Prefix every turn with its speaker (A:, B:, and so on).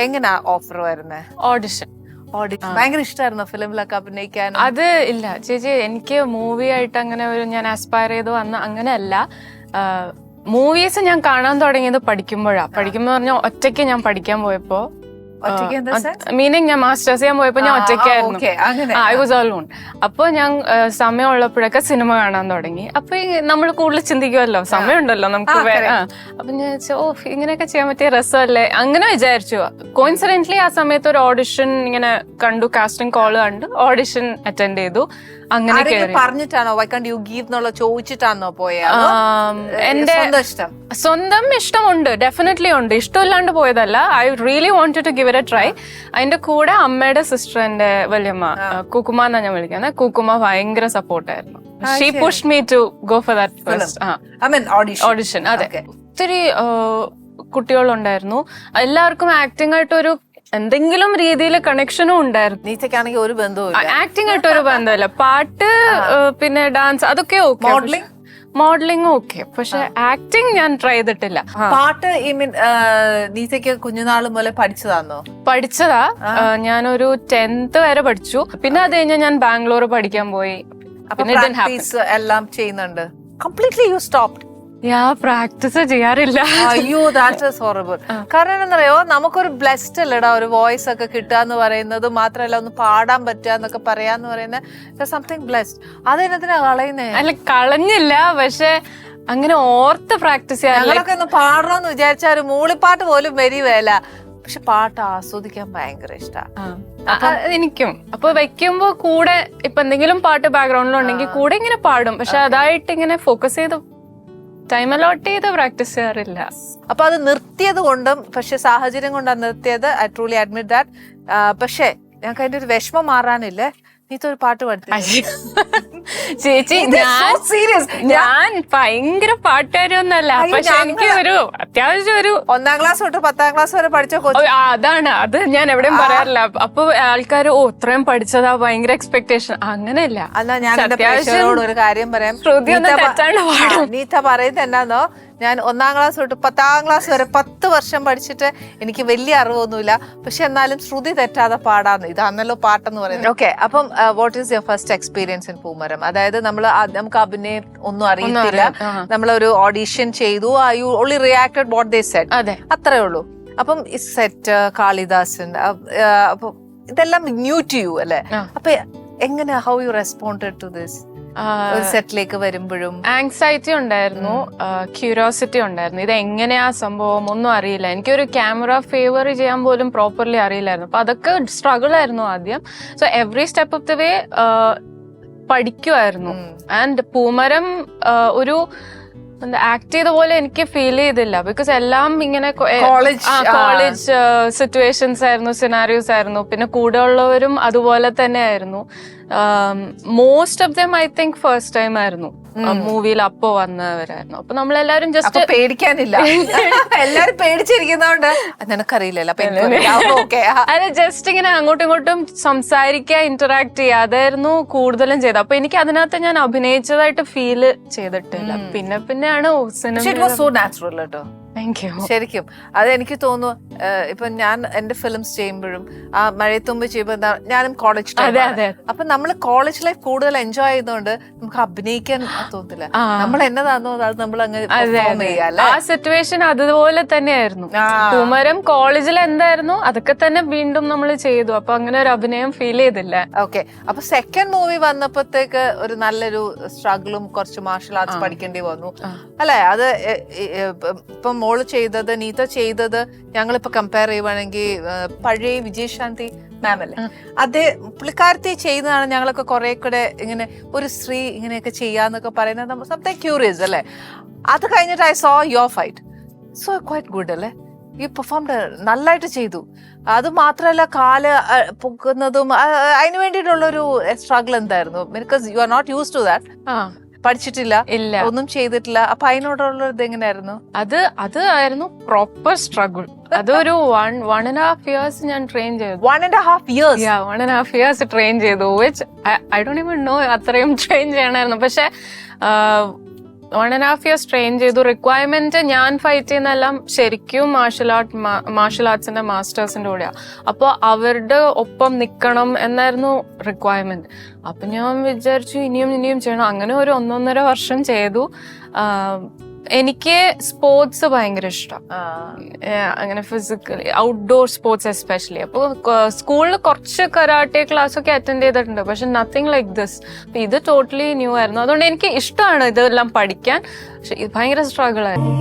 A: എങ്ങനാ ഓഫർ വരുന്നേ?
B: ഓഡിഷൻ.
A: ഭയങ്കര ഇഷ്ടമായിരുന്നോ ഫിലിമിലൊക്കെ അഭിനയിക്കാൻ?
B: അത് ഇല്ല ചേച്ചി, എനിക്ക് മൂവി ആയിട്ട് അങ്ങനെ ഒരു ഞാൻ ആസ്പയർ ചെയ്ത് വന്ന അങ്ങനെയല്ല. മൂവീസ് ഞാൻ കാണാൻ തുടങ്ങിയത് പഠിക്കുമ്പോ പറഞ്ഞാൽ ഒറ്റയ്ക്ക് ഞാൻ പഠിക്കാൻ പോയപ്പോ, മീനിങ് ഞാൻ മാസ്റ്റേഴ്സ് ചെയ്യാൻ പോയപ്പോ ഞാൻ ഒറ്റയ്ക്കായിരുന്നു. I was alone. അപ്പൊ ഞാൻ സമയമുള്ളപ്പോഴൊക്കെ സിനിമ കാണാൻ തുടങ്ങി. അപ്പൊ നമ്മൾ കൂടുതൽ ചിന്തിക്കുമല്ലോ, സമയമുണ്ടല്ലോ നമുക്ക്. അപ്പൊ ഞാൻ വെച്ചാൽ ഇങ്ങനെയൊക്കെ ചെയ്യാൻ പറ്റിയ രസമല്ലേ അങ്ങനെ വിചാരിച്ചു. കോയിൻസിഡന്റ്ലി ആ സമയത്ത് ഒരു ഓഡിഷൻ ഇങ്ങനെ കണ്ടു, കാസ്റ്റിംഗ് കോള് കണ്ടു, ഓഡിഷൻ അറ്റൻഡ് ചെയ്തു. അങ്ങനെ
A: പറഞ്ഞിട്ടാണോ ചോദിച്ചിട്ടാണോ പോയത്?
B: എന്റെ സ്വന്തം ഇഷ്ടമുണ്ട്, ഡെഫിനറ്റ്ലി ഉണ്ട്, ഇഷ്ടമില്ലാണ്ട് പോയതല്ല. I really wanted to give it a try. അതിന്റെ കൂടെ അമ്മയുടെ സിസ്റ്റർ, എന്റെ വല്യമ്മ കുക്കുമ എന്നാ ഞാൻ വിളിക്കുന്നത്, കുക്കുമ ഭയങ്കര സപ്പോർട്ടായിരുന്നു. She pushed me to go for that first audition. അതെ, ഒത്തിരി കുട്ടികളുണ്ടായിരുന്നു. എല്ലാവർക്കും ആക്ടിംഗ് ആയിട്ടൊരു എന്തെങ്കിലും രീതിയിൽ കണക്ഷനും ഉണ്ടായിരുന്നു.
A: നീച്ചയ്ക്കാണെങ്കിൽ ഒരു ബന്ധവും
B: ആക്ടിംഗ് ആയിട്ട് ഒരു ബന്ധമില്ല. പാട്ട് പിന്നെ ഡാൻസ് അതൊക്കെ ഓക്കെ, മോഡലിംഗ് ഓക്കെ, പക്ഷെ ആക്ടിങ് ഞാൻ ട്രൈ ചെയ്തിട്ടില്ല.
A: പാട്ട് നീച്ചയ്ക്ക് കുഞ്ഞുനാള് മുതലേ
B: പഠിച്ചതാ. ഞാനൊരു 10th വരെ പഠിച്ചു. പിന്നെ അത് കഴിഞ്ഞാൽ ഞാൻ ബാംഗ്ലൂർ പഠിക്കാൻ പോയി.
A: എല്ലാം ചെയ്യുന്നുണ്ട്. Completely you stopped?
B: പ്രാക്ടീസ് ചെയ്യാറില്ല.
A: അയ്യോ, ദാറ്റ് ഈസ് ഹൊറിബിൾ. കാരണം എന്താണെന്നറിയോ, നമുക്കൊരു ബ്ലെസ്ഡ് അല്ലടാ ഒരു വോയിസ് ഒക്കെ കിട്ടുക പറയുന്നത്. മാത്രമല്ല ഒന്ന് പാടാൻ പറ്റുക എന്നൊക്കെ പറയാന്ന് പറയുന്നത് സംതിങ് ബ്ലെസ്ഡ്. അതെന്നതിനാ കളയുന്നേ?
B: അല്ല, കളഞ്ഞില്ല, പക്ഷെ അങ്ങനെ ഓർത്ത് പ്രാക്ടീസ് ചെയ്യാൻ.
A: ഞങ്ങളൊക്കെ ഒന്ന് പാടണമെന്ന് വിചാരിച്ചാൽ ഒരു മൂളിപ്പാട്ട് പോലും വരികയില്ല. പക്ഷെ പാട്ട് ആസ്വദിക്കാൻ ഭയങ്കര ഇഷ്ടമാണ്
B: എനിക്കും. അപ്പൊ വെക്കുമ്പോ കൂടെ ഇപ്പൊ എന്തെങ്കിലും പാട്ട് ബാക്ക്ഗ്രൗണ്ടിലുണ്ടെങ്കിൽ കൂടെ ഇങ്ങനെ പാടും. പക്ഷെ അതായിട്ട് ഇങ്ങനെ ഫോക്കസ് ചെയ്ത് ടൈം അലോട്ട് ചെയ്ത് പ്രാക്ടീസ് ചെയ്യാറില്ല.
A: അപ്പൊ അത് നിർത്തിയത് കൊണ്ടും പക്ഷെ സാഹചര്യം കൊണ്ടാണ് നിർത്തിയത്. I truly admit that. പക്ഷെ ഞങ്ങൾക്ക് അതിന്റെ ഒരു വിഷമം മാറാനില്ലേ, നീത്തൊരു പാട്ട് പാടി
B: ചേച്ചി. ഞാൻ ഭയങ്കര പാട്ടുകാരൊന്നല്ല, പക്ഷെ എനിക്ക് ഒരു അത്യാവശ്യം ഒരു
A: 1ാം ക്ലാസ് തൊട്ട് 10ാം ക്ലാസ് വരെ പഠിച്ച
B: അതാണ്. അത് ഞാൻ എവിടെയും പറയാറില്ല. അപ്പൊ ആൾക്കാര് ഇത്രയും പഠിച്ചതാ ഭയങ്കര എക്സ്പെക്ടേഷൻ. അങ്ങനെയല്ല.
A: എന്നാ ഞാൻ ഒരു കാര്യം പറയാം. നീത്ത പറയുന്നത് എന്നാന്നോ, ഞാൻ 1ാം ക്ലാസ് തൊട്ട് 10ാം ക്ലാസ് വരെ 10 വർഷം പഠിച്ചിട്ട് എനിക്ക് വലിയ അറിവൊന്നുമില്ല, പക്ഷെ എന്നാലും ശ്രുതി തെറ്റാതെ പാടാന്ന്. ഇതാണല്ലോ പാട്ടെന്ന് പറയുന്നത്. ഓക്കെ, അപ്പം what is your first experience in Poomaram? അതായത് നമുക്ക് അഭിനയം ഒന്നും അറിയത്തില്ല, നമ്മളൊരു ഓഡീഷൻ ചെയ്തു, you only reacted what they said, അത്രേ ഉള്ളൂ. അപ്പം ഈ സെറ്റ് കാളിദാസൻ, അപ്പൊ ഇതെല്ലാം ന്യൂ ടു യു അല്ലെ? അപ്പൊ എങ്ങനെ, how you responded to this? സെറ്റിലേക്ക് വരുമ്പോഴും
B: ആങ്സൈറ്റി ഉണ്ടായിരുന്നു, ക്യൂരിയോസിറ്റി ഉണ്ടായിരുന്നു. ഇത് എങ്ങനെയാ സംഭവം ഒന്നും അറിയില്ല. എനിക്കൊരു ക്യാമറ ഫേവർ ചെയ്യാൻ പോലും പ്രോപ്പർലി അറിയില്ലായിരുന്നു. അപ്പൊ അതൊക്കെ സ്ട്രഗിൾ ആയിരുന്നു ആദ്യം. So every step of the way പഠിക്കുമായിരുന്നു. ആൻഡ് പൂമരം ഒരു ആക്ട് ചെയ്ത പോലെ എനിക്ക് ഫീൽ ചെയ്തില്ല. ബിക്കോസ് എല്ലാം ഇങ്ങനെ കോളേജ് സിറ്റുവേഷൻസ് ആയിരുന്നു, സിനാരിയോസ് ആയിരുന്നു. പിന്നെ കൂടെ ഉള്ളവരും അതുപോലെ തന്നെ ആയിരുന്നു. Most of them I think first time ആയിരുന്നു മൂവിയിൽ അപ്പോ വന്നവരായിരുന്നു. അപ്പൊ നമ്മളെല്ലാരും ജസ്റ്റ്
A: പേടിക്കാനില്ല, എല്ലാരും പേടിച്ചിരിക്കുന്നോണ്ട് നിനക്കറിയില്ലല്ലോ.
B: അതെ, ജസ്റ്റ് ഇങ്ങനെ അങ്ങോട്ടും ഇങ്ങോട്ടും സംസാരിക്കുക, ഇന്ററാക്ട് ചെയ്യുക, അതായിരുന്നു കൂടുതലും ചെയ്തത്. അപ്പൊ എനിക്ക് അതിനകത്ത് ഞാൻ അഭിനയിച്ചതായിട്ട് ഫീല് ചെയ്തിട്ടില്ല. പിന്നെയാണ്
A: സിനിമ. ശരിക്കും അത് എനിക്ക് തോന്നുന്നു. ഇപ്പൊ ഞാൻ എന്റെ ഫിലിംസ് ചെയ്യുമ്പോഴും ആ മഴയത്തുമ്പ് ചെയ്യുമ്പോ ഞാനും കോളേജ് അപ്പൊ നമ്മള് കോളേജ് ലൈഫ് കൂടുതൽ എൻജോയ് ചെയ്തോണ്ട് നമുക്ക് അഭിനയിക്കാൻ തോന്നില്ല. നമ്മൾ എന്നതാണോ അത് നമ്മൾ അങ്ങനെ
B: ആ സിറ്റുവേഷൻ അതുപോലെ തന്നെയായിരുന്നു. പൂമരം കോളേജിൽ എന്തായിരുന്നു അതൊക്കെ തന്നെ വീണ്ടും നമ്മൾ ചെയ്തു. അപ്പൊ അങ്ങനെ ഒരു അഭിനയം ഫീൽ ചെയ്തില്ല.
A: ഓക്കെ, അപ്പൊ സെക്കൻഡ് മൂവി വന്നപ്പോഴത്തേക്ക് ഒരു നല്ലൊരു സ്ട്രഗിളും കുറച്ച് മാർഷൽ ആർട്സ് പഠിക്കേണ്ടി വന്നു അല്ലെ? അത് ഇപ്പം മോള് ചെയ്തത്, നീത ചെയ്തത് ഞങ്ങളിപ്പോ കമ്പയർ ചെയ്യുവാണെങ്കിൽ പഴയ വിജയശാന്തി മാം അല്ലേ, അതേ പുള്ളിക്കാരത്തെ ചെയ്യുന്നതാണ് ഞങ്ങളൊക്കെ കുറെ കൂടെ ഇങ്ങനെ ഒരു സ്ത്രീ ഇങ്ങനെയൊക്കെ ചെയ്യാന്നൊക്കെ പറയുന്നത് നമ്മൾ സംതിങ് ക്യൂറിയസ് അല്ലേ? അത് കഴിഞ്ഞിട്ട് I saw your fight, so quite good അല്ലേ? യു പെർഫോംഡ് നന്നായിട്ട് ചെയ്തു. അത് മാത്രമല്ല കാല് പൊക്കുന്നതും അതിന് വേണ്ടിയിട്ടുള്ളൊരു സ്ട്രഗിൾ എന്തായിരുന്നു? Because you are not use to that. പഠിച്ചിട്ടില്ല, ഒന്നും ചെയ്തിട്ടില്ല. അപ്പൊ അതിനോടുള്ള ഇത് എങ്ങനെയായിരുന്നു?
B: അത് ആയിരുന്നു പ്രോപ്പർ സ്ട്രഗിൾ. അതൊരു 1.5 years ഞാൻ ട്രെയിൻ ചെയ്തു.
A: 1.5 years?
B: 1.5 years ട്രെയിൻ ചെയ്തു. Which I don't even know അത്രയും ട്രെയിൻ ചെയ്യണമായിരുന്നു. പക്ഷെ 1.5 years ട്രെയിൻ ചെയ്തു. റിക്വയർമെന്റ് ഞാൻ ഫൈറ്റ് ചെയ്യുന്നതെല്ലാം ശരിക്കും മാർഷൽ ആർട്സിന്റെ മാസ്റ്റേഴ്സിന്റെ കൂടെയാ. അപ്പോൾ അവരുടെ ഒപ്പം നിൽക്കണം എന്നായിരുന്നു റിക്വയർമെന്റ്. അപ്പൊ ഞാൻ വിചാരിച്ചു ഇനിയും ചെയ്യണം. അങ്ങനെ ഒരു 1.5 വർഷം ചെയ്തു. എനിക്ക് സ്പോർട്സ് ഭയങ്കര ഇഷ്ടം, അങ്ങനെ ഫിസിക്കലി ഔട്ട്ഡോർ സ്പോർട്സ് എസ്പെഷ്യലി. അപ്പോൾ സ്കൂളിൽ കുറച്ച് കരാട്ടെ ക്ലാസ് ഒക്കെ അറ്റൻഡ് ചെയ്തിട്ടുണ്ട്, പക്ഷെ നത്തിങ് ലൈക്ക് ദിസ്. അപ്പൊ ഇത് ടോട്ടലി ന്യൂ ആയിരുന്നു. അതുകൊണ്ട് എനിക്ക് ഇഷ്ടമാണ് ഇതെല്ലാം പഠിക്കാൻ, പക്ഷെ ഇത് ഭയങ്കര സ്ട്രഗിൾ ആയിരുന്നു.